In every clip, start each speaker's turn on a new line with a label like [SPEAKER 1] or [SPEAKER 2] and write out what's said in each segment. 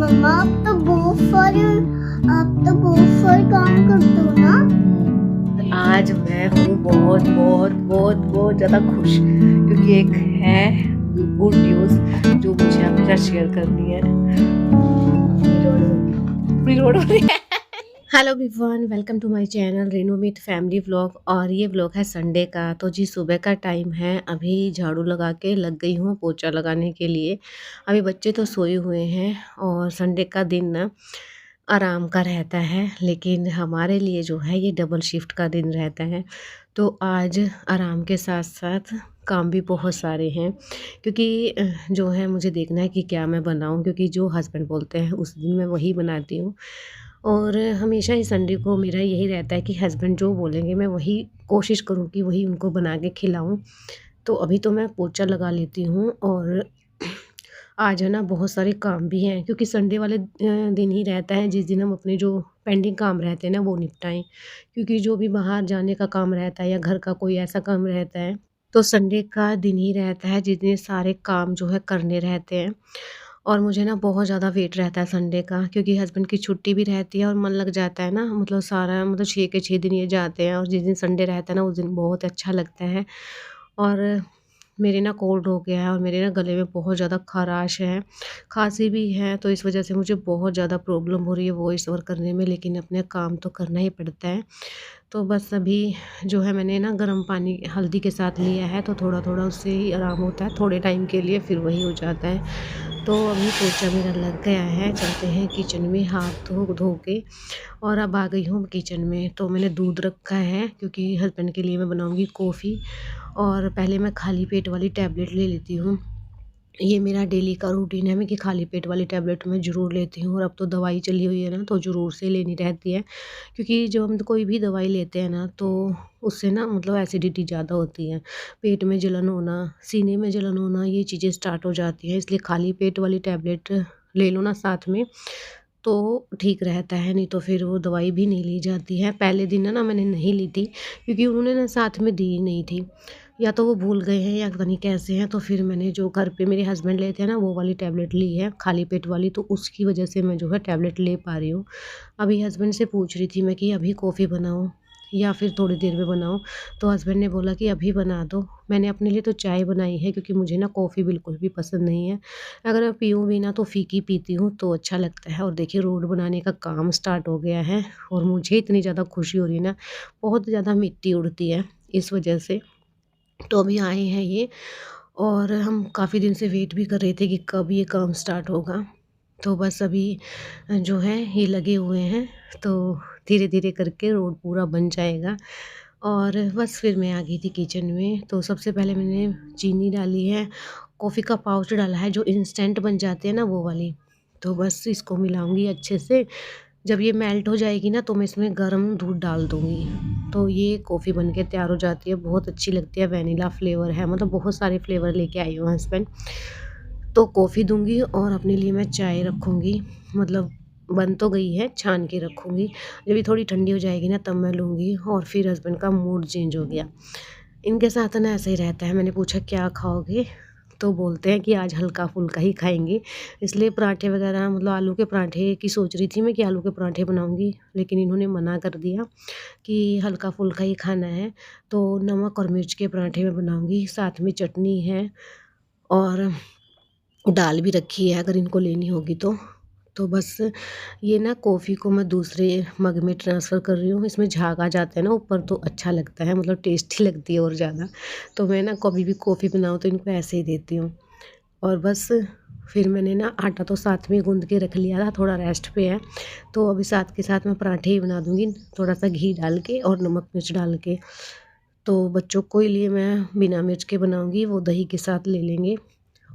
[SPEAKER 1] मम्मा आप तो बहुत सारे काम करते हो ना।
[SPEAKER 2] आज मैं हूँ बहुत बहुत बहुत बहुत ज़्यादा खुश क्योंकि एक है गुड न्यूज़ जो मुझे आपके साथ शेयर करनी है। पूरी रोड हो रही है। Hello everyone, welcome to my channel Reno Meet family vlog. और ये व्लॉग है संडे का। तो जी सुबह का टाइम है, अभी झाड़ू लगा के लग गई हूँ पोछा लगाने के लिए। अभी बच्चे तो सोए हुए हैं और संडे का दिन ना आराम का रहता है, लेकिन हमारे लिए जो है ये डबल शिफ्ट का दिन रहता है। तो आज आराम के साथ साथ काम भी बहुत सारे हैं क्योंकि जो है मुझे देखना है कि क्या मैं बनाऊं, क्योंकि जो हस्बैंड बोलते हैं उस दिन मैं वही बनाती हूँ। और हमेशा ही संडे को मेरा यही रहता है कि हस्बैंड जो बोलेंगे मैं वही कोशिश करूँ कि वही उनको बना के खिलाऊं। तो अभी तो मैं पोछा लगा लेती हूँ और आज है ना बहुत सारे काम भी हैं क्योंकि संडे वाले दिन ही रहता है जिस दिन हम अपने जो पेंडिंग काम रहते हैं ना वो निपटाएं। क्योंकि जो भी बाहर जाने का काम रहता है या घर का कोई ऐसा काम रहता है तो संडे का दिन ही रहता है जिस दिन सारे काम जो है करने रहते हैं। और मुझे ना बहुत ज़्यादा वेट रहता है संडे का, क्योंकि हस्बैंड की छुट्टी भी रहती है और मन लग जाता है ना, मतलब सारा मतलब 6 के 6 दिन ये जाते हैं और जिस दिन संडे रहता है ना उस दिन बहुत अच्छा लगता है। और मेरे ना कोल्ड हो गया है और मेरे ना गले में बहुत ज़्यादा ख़राश है, खांसी भी है, तो इस वजह से मुझे बहुत ज़्यादा प्रॉब्लम हो रही है वॉइस ओवर करने में, लेकिन अपने काम तो करना ही पड़ता है। तो बस अभी जो है मैंने ना गर्म पानी हल्दी के साथ लिया है तो थोड़ा-थोड़ा उससे ही आराम होता है, थोड़े टाइम के लिए फिर वही हो जाता है। तो अभी पोछा मेरा लग गया है, चलते हैं किचन में हाथ धो धो के। और अब आ गई हूँ किचन में। तो मैंने दूध रखा है क्योंकि हस्बैंड के लिए मैं बनाऊँगी कॉफ़ी। और पहले मैं खाली पेट वाली टैबलेट ले लेती हूँ। ये मेरा डेली का रूटीन है मैं कि खाली पेट वाली टैबलेट मैं ज़रूर लेती हूँ, और अब तो दवाई चली हुई है ना तो ज़रूर से लेनी रहती है। क्योंकि जब हम कोई भी दवाई लेते हैं ना तो उससे ना मतलब एसिडिटी ज़्यादा होती है, पेट में जलन होना, सीने में जलन होना, ये चीज़ें स्टार्ट हो जाती हैं। इसलिए खाली पेट वाली टैबलेट ले लो ना साथ में तो ठीक रहता है, नहीं तो फिर वो दवाई भी नहीं ली जाती है। पहले दिन ना मैंने नहीं ली थी क्योंकि उन्होंने ना साथ में दी नहीं थी, या तो वो भूल गए हैं या पता नहीं कैसे हैं। तो फिर मैंने जो घर पे मेरे हस्बैंड लेते हैं ना वो वाली टैबलेट ली है खाली पेट वाली, तो उसकी वजह से मैं जो है टैबलेट ले पा रही हूँ। अभी हस्बैंड से पूछ रही थी मैं कि अभी कॉफ़ी बनाऊँ या फिर थोड़ी देर में बनाऊँ, तो हस्बैंड ने बोला कि अभी बना दो। मैंने अपने लिए तो चाय बनाई है क्योंकि मुझे ना कॉफ़ी बिल्कुल भी पसंद नहीं है। अगर मैं पीऊँ भी ना तो फीकी पीती हूँ तो अच्छा लगता है। और देखिए रोड बनाने का काम स्टार्ट हो गया है और मुझे इतनी ज़्यादा खुशी हो रही है ना, बहुत ज़्यादा मिट्टी उड़ती है इस वजह से। तो अभी आए हैं ये, और हम काफ़ी दिन से वेट भी कर रहे थे कि कब ये काम स्टार्ट होगा। तो बस अभी जो है ये लगे हुए हैं, तो धीरे-धीरे करके रोड पूरा बन जाएगा। और बस फिर मैं आ गई थी किचन में। तो सबसे पहले मैंने चीनी डाली है, कॉफ़ी का पाउच डाला है जो इंस्टेंट बन जाते हैं ना वो वाली। तो बस इसको मिलाऊँगी अच्छे से। जब ये मेल्ट हो जाएगी ना तो मैं इसमें गरम दूध डाल दूँगी। तो ये कॉफ़ी बन के तैयार हो जाती है, बहुत अच्छी लगती है, वैनिला फ्लेवर है, मतलब बहुत सारे फ्लेवर लेके आई हूँ हस्बैंड। तो कॉफ़ी दूँगी और अपने लिए मैं चाय रखूँगी, मतलब बन तो गई है, छान के रखूँगी। जब ये थोड़ी ठंडी हो जाएगी ना तब मैं लूँगी। और फिर हस्बैंड का मूड चेंज हो गया। इनके साथ ना ऐसा ही रहता है, मैंने पूछा क्या खाओगे? तो बोलते हैं कि आज हल्का-फुल्का ही खाएँगे। इसलिए पराठे वग़ैरह, मतलब आलू के पराठे की सोच रही थी मैं कि आलू के पराठे बनाऊँगी, लेकिन इन्होंने मना कर दिया कि हल्का-फुल्का ही खाना है। तो नमक और मिर्च के पराठे मैं बनाऊँगी, साथ में चटनी है और दाल भी रखी है अगर इनको लेनी होगी तो। तो बस ये ना कॉफ़ी को मैं दूसरे मग में ट्रांसफ़र कर रही हूँ। इसमें झाग आ जाता है ना ऊपर तो अच्छा लगता है, मतलब टेस्टी लगती है और ज़्यादा। तो मैं ना कभी भी कॉफ़ी बनाऊँ तो इनको ऐसे ही देती हूँ। और बस फिर मैंने ना आटा तो साथ में गूँध के रख लिया था, थोड़ा रेस्ट पे है। तो अभी साथ के साथ मैं पराठे ही बना दूँगी, थोड़ा-सा घी डाल के और नमक मिर्च डाल के। तो बच्चों के लिए मैं बिना मिर्च के बनाऊँगी, वो दही के साथ ले लेंगे।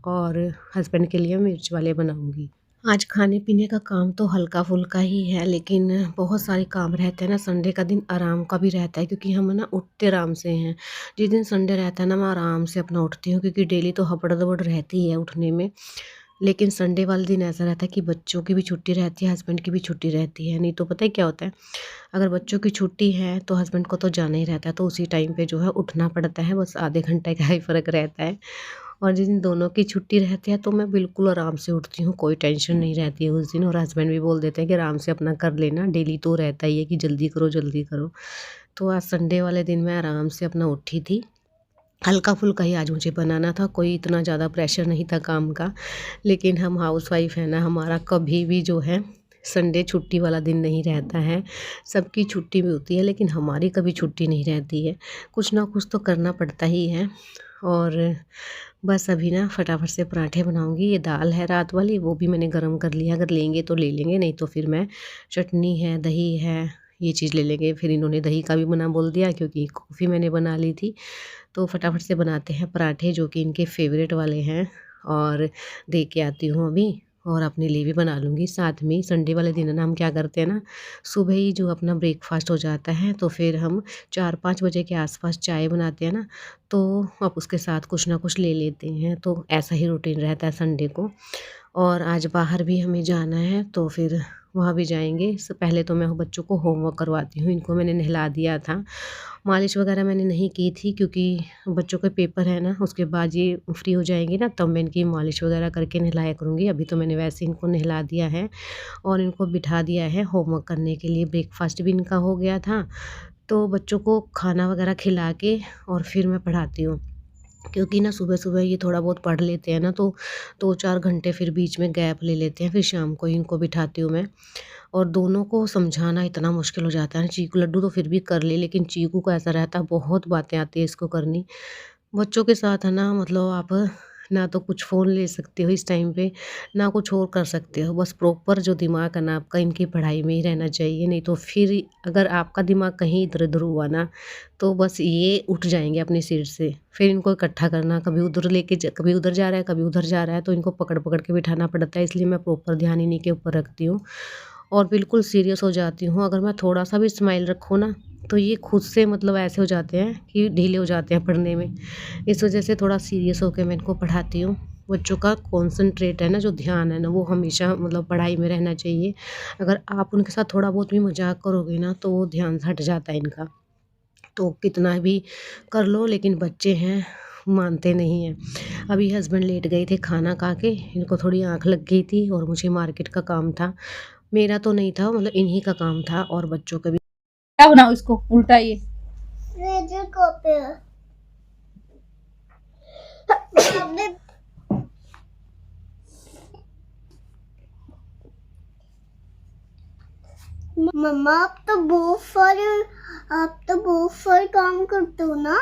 [SPEAKER 2] और हस्बैंड के लिए मिर्च वाले बनाऊँगी। आज खाने-पीने का काम तो हल्का-फुल्का ही है, लेकिन बहुत सारे काम रहते हैं ना, संडे का दिन आराम का भी रहता है क्योंकि हम ना उठते आराम से हैं। जिस दिन संडे रहता है ना मैं आराम से अपना उठती हूँ क्योंकि डेली तो हबड़-दबड़ रहती है उठने में। लेकिन संडे वाले दिन ऐसा रहता है कि बच्चों की भी छुट्टी रहती है, हस्बैंड की भी छुट्टी रहती है। नहीं तो पता है क्या होता है, अगर बच्चों की छुट्टी है तो हस्बैंड को तो जाना ही रहता है, तो उसी टाइम पे जो है उठना पड़ता है, बस आधे घंटे का ही फ़र्क रहता है। और जिस दिन दोनों की छुट्टी रहती है तो मैं बिल्कुल आराम से उठती हूँ, कोई टेंशन नहीं रहती है उस दिन। और हस्बैंड भी बोल देते हैं कि आराम से अपना कर लेना, डेली तो रहता ही है कि जल्दी करो जल्दी करो। तो आज संडे वाले दिन मैं आराम से अपना उठी थी। हल्का-फुल्का ही आज मुझे बनाना था, कोई इतना ज़्यादा प्रेशर नहीं था काम का। लेकिन हम हाउसवाइफ़ हैं ना, हमारा कभी भी जो है संडे छुट्टी वाला दिन नहीं रहता है। सबकी छुट्टी भी होती है लेकिन हमारी कभी छुट्टी नहीं रहती है। कुछ ना कुछ तो करना पड़ता ही है। और बस अभी ना फटाफट से पराठे बनाऊँगी। ये दाल है रात वाली, वो भी मैंने गरम कर लिया, अगर लेंगे तो ले लेंगे, नहीं तो फिर मैं चटनी है, दही है, ये चीज़ ले लेंगे। फिर इन्होंने दही का भी बना बोल दिया क्योंकि कॉफ़ी मैंने बना ली थी। तो फटाफट से बनाते हैं पराठे जो कि इनके फेवरेट वाले हैं, और दे के आती हूँ अभी, और अपने लिए भी बना लूँगी साथ में ही। संडे वाले दिन है ना, हम क्या करते हैं ना, सुबह ही जो अपना ब्रेकफास्ट हो जाता है तो फिर हम 4-5 बजे के आसपास चाय बनाते हैं ना, तो अब उसके साथ कुछ ना कुछ ले लेते हैं। तो ऐसा ही रूटीन रहता है संडे को। और आज बाहर भी हमें जाना है तो फिर वहाँ भी जाएँगे। पहले तो मैं बच्चों को होमवर्क करवाती हूँ, इनको मैंने नहला दिया था। मालिश वगैरह मैंने नहीं की थी क्योंकि बच्चों के पेपर है ना, उसके बाद ये फ्री हो जाएँगे ना, तब मैं इनकी मालिश वगैरह करके नहलाया करूँगी। अभी तो मैंने वैसे इनको नहला दिया है और इनको बिठा दिया है होमवर्क करने के लिए। ब्रेकफ़ास्ट भी इनका हो गया था, तो बच्चों को खाना वगैरह खिला के और फिर मैं पढ़ाती हूँ। क्योंकि ना सुबह-सुबह ये थोड़ा बहुत पढ़ लेते हैं ना, तो 2-4 घंटे फिर बीच में गैप ले लेते हैं, फिर शाम को ही इनको बिठाती हूँ मैं। और दोनों को समझाना इतना मुश्किल हो जाता है ना, चीकू लड्डू तो फिर भी कर ले, लेकिन चीकू को ऐसा रहता है बहुत बातें आती है इसको करनी। बच्चों के साथ है ना, मतलब आप ना तो कुछ फ़ोन ले सकते हो इस टाइम पे, ना कुछ और कर सकते हो। बस प्रॉपर जो दिमाग है ना आपका इनकी पढ़ाई में ही रहना चाहिए, नहीं तो फिर अगर आपका दिमाग कहीं इधर-उधर हुआ ना, तो बस ये उठ जाएँगे अपनी सीट से। फिर इनको इकट्ठा करना, कभी उधर लेके कभी उधर जा रहा है, कभी उधर जा रहा है, तो इनको पकड़-पकड़ के बिठाना पड़ता है, इसलिए मैं प्रॉपर ध्यान इन्हीं के ऊपर रखती हूँ। और बिल्कुल सीरियस हो जाती हूँ, अगर मैं थोड़ा-सा भी स्माइल रखूँ ना, तो ये खुद से मतलब ऐसे हो जाते हैं कि ढीले हो जाते हैं पढ़ने में। इस वज़ह से थोड़ा सीरियस होके मैं इनको पढ़ाती हूँ। बच्चों का कॉन्सन्ट्रेट है ना, जो ध्यान है ना, वो हमेशा मतलब पढ़ाई में रहना चाहिए। अगर आप उनके साथ थोड़ा बहुत भी मज़ाक करोगे ना, तो वो ध्यान हट जाता है इनका। तो कितना भी कर लो, लेकिन बच्चे हैं, मानते नहीं हैं। अभी हस्बैंड लेट गए थे खाना खा के, इनको थोड़ी आँख लग गई थी और मुझे मार्केट का काम था। मेरा तो नहीं था, मतलब इन्हीं का काम था, और बच्चों का भी।
[SPEAKER 3] क्या बनाओ इसको उल्टा ये।
[SPEAKER 1] रेजर कॉपी आपने मम्मा आप तो बहुत सारे काम करते हो ना।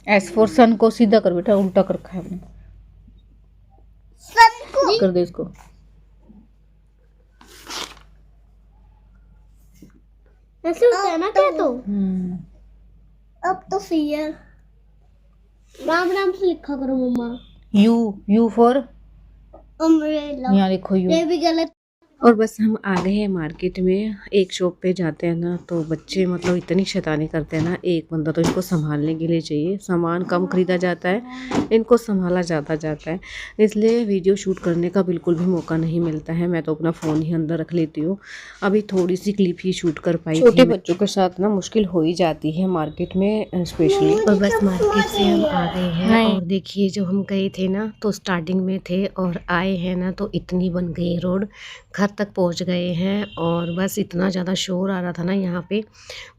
[SPEAKER 3] एस फॉर सन को सीधा कर बेटा, उल्टा कर रखा है आपने।
[SPEAKER 1] सन को
[SPEAKER 3] कर दे इसको।
[SPEAKER 1] ऐसे होता है ना क्या तो। अब तो सही है। राम राम से लिखा करो मम्मा।
[SPEAKER 3] You for
[SPEAKER 1] umbrella.
[SPEAKER 3] यहाँ लिखो यू।
[SPEAKER 1] ये भी गलत।
[SPEAKER 2] और बस हम आ गए हैं मार्केट में। एक शॉप पे जाते हैं ना, तो बच्चे मतलब इतनी शैतानी करते हैं ना, एक बंदा तो इनको संभालने के लिए चाहिए। सामान कम खरीदा जाता है, इनको संभाला ज़्यादा जाता है, इसलिए वीडियो शूट करने का बिल्कुल भी मौका नहीं मिलता है। मैं तो अपना फ़ोन ही अंदर रख लेती हूँ। अभी थोड़ी सी क्लिप ही शूट कर पाई। छोटे बच्चों के साथ ना मुश्किल हो ही जाती है मार्केट में स्पेशली। और बस मार्केट से हम आ गए हैं, और देखिए जब हम गए थे ना, तो स्टार्टिंग में थे, और आए हैं ना तो इतनी बन गई रोड, घर तक पहुंच गए हैं। और बस इतना ज़्यादा शोर आ रहा था ना यहाँ पे,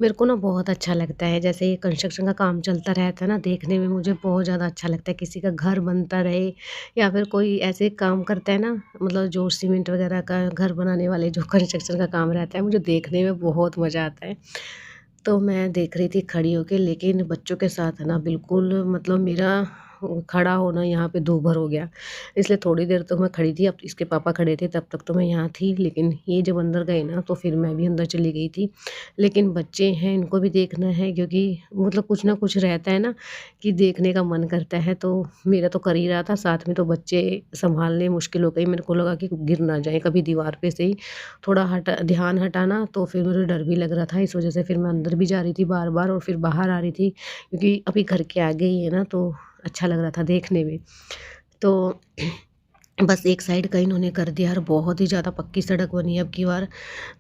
[SPEAKER 2] मेरे को ना बहुत अच्छा लगता है। जैसे ये कंस्ट्रक्शन का काम चलता रहता है ना, देखने में मुझे बहुत ज़्यादा अच्छा लगता है। किसी का घर बनता रहे या फिर कोई ऐसे काम करता है ना, मतलब जो सीमेंट वगैरह का घर बनाने वाले जो कंस्ट्रक्शन का काम रहता है, मुझे देखने में बहुत मज़ा आता है। तो मैं देख रही थी खड़ी होके, लेकिन बच्चों के साथ है ना बिल्कुल मतलब मेरा खड़ा होना यहाँ पे दूभर हो गया। इसलिए थोड़ी देर तो मैं खड़ी थी, अब इसके पापा खड़े थे तब तक तो मैं यहाँ थी, लेकिन ये जब अंदर गए ना तो फिर मैं भी अंदर चली गई थी। लेकिन बच्चे हैं, इनको भी देखना है, क्योंकि मतलब कुछ ना कुछ रहता है ना कि देखने का मन करता है। तो मेरा तो कर ही रहा था, साथ में तो बच्चे संभालने मुश्किल हो गई। मेरे को लगा कि गिर ना जाए कभी दीवार पे से ही, थोड़ा ध्यान हटाना, तो फिर मुझे डर भी लग रहा था। इस वजह से फिर मैं अंदर भी जा रही थी बार बार, और फिर बाहर आ रही थी, क्योंकि अभी घर के आगे ही है ना, तो अच्छा लग रहा था देखने में। तो बस एक साइड का इन्होंने कर दिया, और बहुत ही ज़्यादा पक्की सड़क बनी है अब की बार,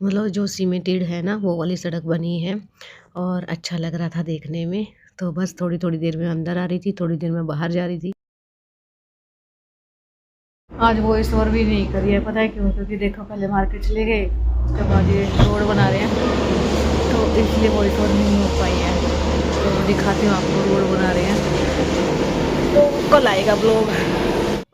[SPEAKER 2] मतलब जो सीमेंटेड है ना वो वाली सड़क बनी है, और अच्छा लग रहा था देखने में। तो बस थोड़ी थोड़ी देर में अंदर आ रही थी, थोड़ी देर में बाहर जा रही थी। आज वॉइस ओवर भी नहीं करी है, पता है क्यों? क्योंकि देखो पहले मार्केट चले गए, उसके बाद ये रोड बना रहे हैं तो इसलिए वॉइस ओवर नहीं हो पाई है। तो दिखाती हूँ आपको, रोड बना रहे हैं तो कल आएगा ब्लॉग।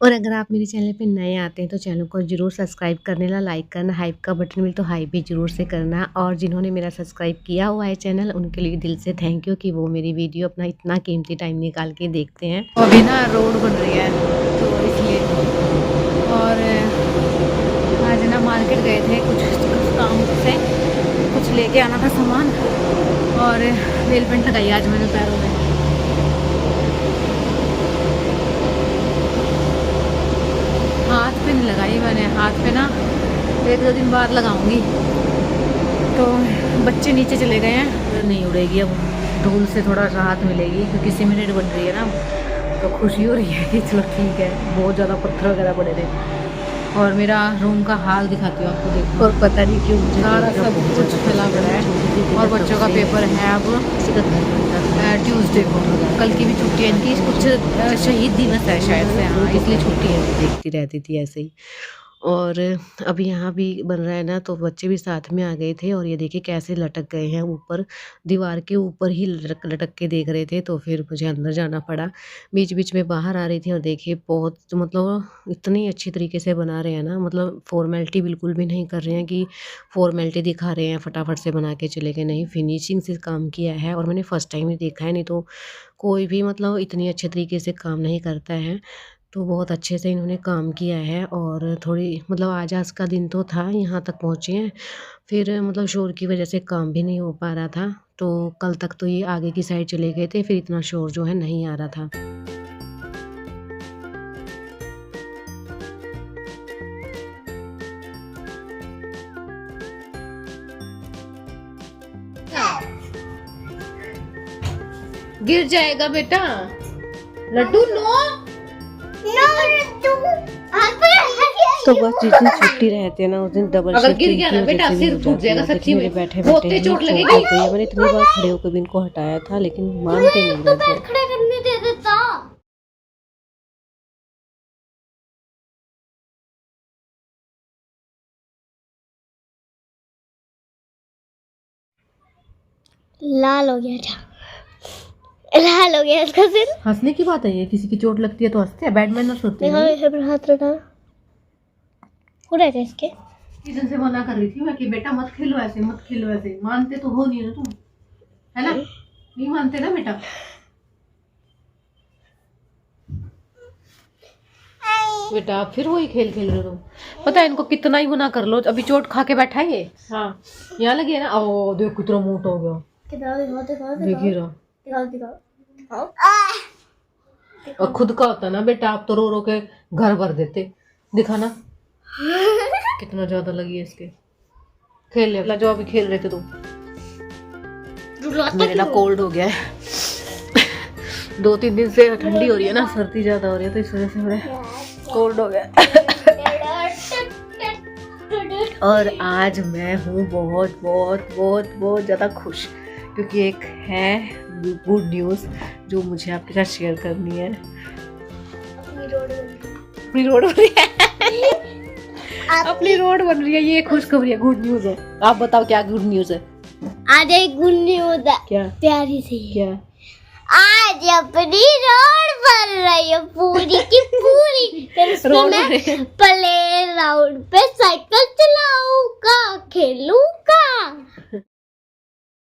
[SPEAKER 2] और अगर आप मेरे चैनल पे नए आते हैं तो चैनल को जरूर सब्सक्राइब करने ला, लाइक करना, हाइप का बटन मिले तो हाइप भी जरूर से करना। और जिन्होंने मेरा सब्सक्राइब किया हुआ है चैनल, उनके लिए दिल से थैंक यू कि वो मेरी वीडियो अपना इतना कीमती टाइम निकाल के देखते हैं। अभी ना रोड बन रही है तो इसलिए। और आज ना मार्केट गए थे कुछ काम से, कुछ लेके आना था सामान, और नेल पेंट लगाई आज मैंने पैरों में। हाथ पे नहीं लगाई मैंने, हाथ पे ना 1-2 दिन बाद लगाऊंगी। तो बच्चे नीचे चले गए हैं, नहीं उड़ेगी अब, धूल से थोड़ा राहत मिलेगी क्योंकि सीमेंट बन रही है ना, तो खुशी हो रही है कि चलो ठीक है। बहुत ज़्यादा पत्थर वगैरह पड़े थे। और मेरा रूम का हाल दिखाती हूँ आपको, देखो। और पता नहीं क्यों मुझे सारा सब कुछ फैला पड़ा है। और बच्चों का पेपर है अब ट्यूसडे को, कल की भी छुट्टी है इनकी, कुछ शहीद दिवस है शायद से, हाँ इसलिए छुट्टी है। देखती रहती थी ऐसे ही। और अभी यहाँ भी बन रहा है ना, तो बच्चे भी साथ में आ गए थे। और ये देखिए कैसे लटक गए हैं ऊपर, दीवार के ऊपर ही लटक के देख रहे थे, तो फिर मुझे अंदर जाना पड़ा। बीच बीच में बाहर आ रही थी और देखिए बहुत मतलब इतनी अच्छी तरीके से बना रहे हैं ना, मतलब फॉर्मेलिटी बिल्कुल भी नहीं कर रहे हैं कि फॉर्मेलिटी दिखा रहे हैं, फटाफट से बना के चले गए, नहीं फिनिशिंग से काम किया है। और मैंने फर्स्ट टाइम ही देखा है, नहीं तो कोई भी मतलब इतनी अच्छे तरीके से काम नहीं करता है। तो बहुत अच्छे से इन्होंने काम किया है। और थोड़ी मतलब आज का दिन तो था, यहाँ तक पहुँचे हैं, फिर मतलब शोर की वजह से काम भी नहीं हो पा रहा था। तो कल तक तो ये आगे की साइड चले गए थे, फिर इतना शोर जो है नहीं आ रहा था। गिर जाएगा बेटा, लड्डू नो। तो बस जिस दिन छुट्टी रहती है ना, उस दिन डबल
[SPEAKER 3] अगर गिर गया ना बेटा सिर फूट जाएगा सच्ची में,
[SPEAKER 2] बैठे
[SPEAKER 3] बहुत
[SPEAKER 2] बैठे
[SPEAKER 3] चोट लगेगी।
[SPEAKER 2] मैंने इतनी बार खड़े होकर भी इनको हटाया था, लेकिन मानते नहीं रहते।
[SPEAKER 1] खड़े करने दे देता। लाल हो गया था, लाल हो गया इसका सिर।
[SPEAKER 2] हंसने की बात है ये, किसी की चोट लगती है तो हंसते हैं, बैड मैनर्स होते हैं।
[SPEAKER 1] ऐसे पर हाथ रखा हो रहा था इसके।
[SPEAKER 2] किचन से मना कर रही थी मैं कि बेटा मत खेलो ऐसे, मत खेलो ऐसे। मानते तो हो नहीं ना तुम, है ना? नहीं मानते ना बेटा। बेटा आप फिर वही खेल खेल रहे हो तुम। पता है इनको कितना ही मना कर लो, अभी चोट खा के बैठा है ये। हाँ यहाँ लगी है ना। ओ देखो कितना मोटा हो गया, देखिए रहा। और खुद का होता ना बेटा, आप तो रो रो के घर भर देते। दिखाना कितना ज्यादा लगी है इसके। खेल ले जो अभी खेल रहे थे तुम। मेरे ना कोल्ड हो गया है 2-3 दिन से, ठंडी हो रही है ना, सर्दी ज्यादा हो रही है, तो इस वजह से मेरे कोल्ड हो गया। और आज मैं हूँ बहुत बहुत बहुत बहुत ज़्यादा खुश, क्योंकि एक है गुड न्यूज़ जो मुझे आपके साथ शेयर करनी है। अपनी रोड बन रही है अपनी रोड बन रही है, ये खुशखबरी है, गुड न्यूज़ है। आप बताओ क्या गुड न्यूज़ है?
[SPEAKER 1] आज एक गुड न्यूज़ है,
[SPEAKER 2] क्या
[SPEAKER 1] प्यारी सी।
[SPEAKER 2] क्या?
[SPEAKER 1] आज अपनी रोड बन रही है पूरी की पूरी। फिर उसमें मैं प्ले ग्राउंड पे साइकिल चलाऊंगा, खेलूंगा।